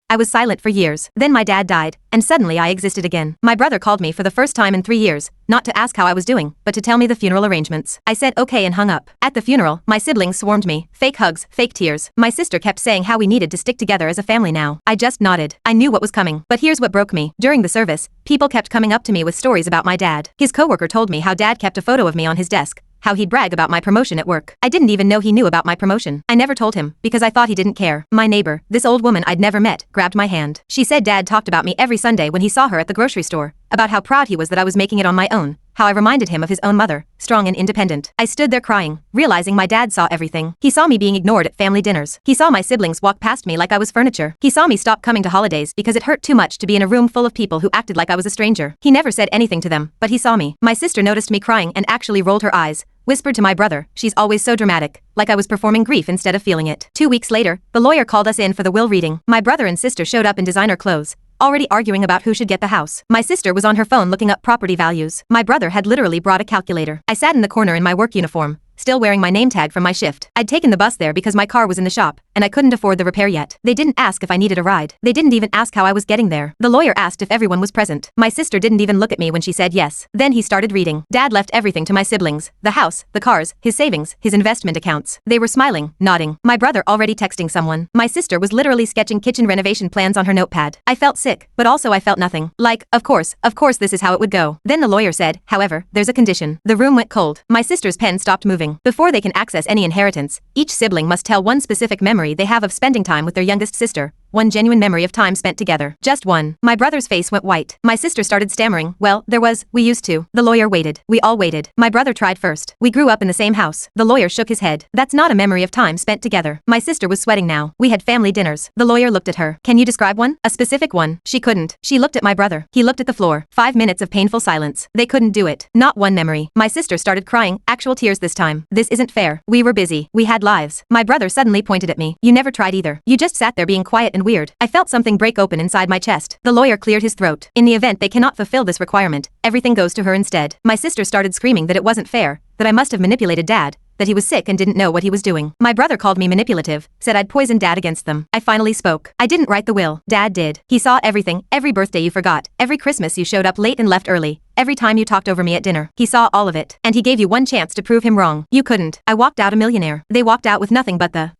I was silent for years. Then my dad died, and suddenly I existed again. My brother called me for the first time in 3 years, not to ask how I was doing, but to tell me the funeral arrangements. I said okay and hung up. At the funeral, my siblings swarmed me. Fake hugs, fake tears. My sister kept saying how we needed to stick together as a family now. I just nodded. I knew what was coming. But here's what broke me. During the service, people kept coming up to me with stories about my dad. His coworker told me how dad kept a photo of me on his desk, how he'd brag about my promotion at work. I didn't even know he knew about my promotion. I never told him, because I thought he didn't care. My neighbor, this old woman I'd never met, grabbed my hand. She said dad talked about me every Sunday when he saw her at the grocery store, about how proud he was that I was making it on my own, how I reminded him of his own mother, strong and independent. I stood there crying, realizing my dad saw everything. He saw me being ignored at family dinners. He saw my siblings walk past me like I was furniture. He saw me stop coming to holidays because it hurt too much to be in a room full of people who acted like I was a stranger. He never said anything to them, but he saw me. My sister noticed me crying and actually rolled her eyes, whispered to my brother, "She's always so dramatic," like I was performing grief instead of feeling it. 2 weeks later, the lawyer called us in for the will reading. My brother and sister showed up in designer clothes, already arguing about who should get the house. My sister was on her phone looking up property values. My brother had literally brought a calculator. I sat in the corner in my work uniform, still wearing my name tag from my shift. I'd taken the bus there because my car was in the shop, and I couldn't afford the repair yet. They didn't ask if I needed a ride. They didn't even ask how I was getting there. The lawyer asked if everyone was present. My sister didn't even look at me when she said yes. Then he started reading. Dad left everything to my siblings: the house, the cars, his savings, his investment accounts. They were smiling, nodding. My brother already texting someone. My sister was literally sketching kitchen renovation plans on her notepad. I felt sick, but also I felt nothing. Like, of course this is how it would go. Then the lawyer said, however, there's a condition. The room went cold. My sister's pen stopped moving. Before they can access any inheritance, each sibling must tell one specific memory they have of spending time with their youngest sister. One genuine memory of time spent together. Just one. My brother's face went white. My sister started stammering. Well, we used to. The lawyer waited. We all waited. My brother tried first. We grew up in the same house. The lawyer shook his head. That's not a memory of time spent together. My sister was sweating now. We had family dinners. The lawyer looked at her. Can you describe one? A specific one? She couldn't. She looked at my brother. He looked at the floor. 5 minutes of painful silence. They couldn't do it. Not one memory. My sister started crying, actual tears this time. This isn't fair. We were busy. We had lives. My brother suddenly pointed at me. You never tried either. You just sat there being quiet and weird. I felt something break open inside my chest. The lawyer cleared his throat. In the event they cannot fulfill this requirement, everything goes to her instead. My sister started screaming that it wasn't fair, that I must have manipulated dad, that he was sick and didn't know what he was doing. My brother called me manipulative, said I'd poisoned dad against them. I finally spoke. I didn't write the will. Dad did. He saw everything, every birthday you forgot, every Christmas you showed up late and left early, every time you talked over me at dinner. He saw all of it. And he gave you one chance to prove him wrong. You couldn't. I walked out a millionaire. They walked out with nothing but the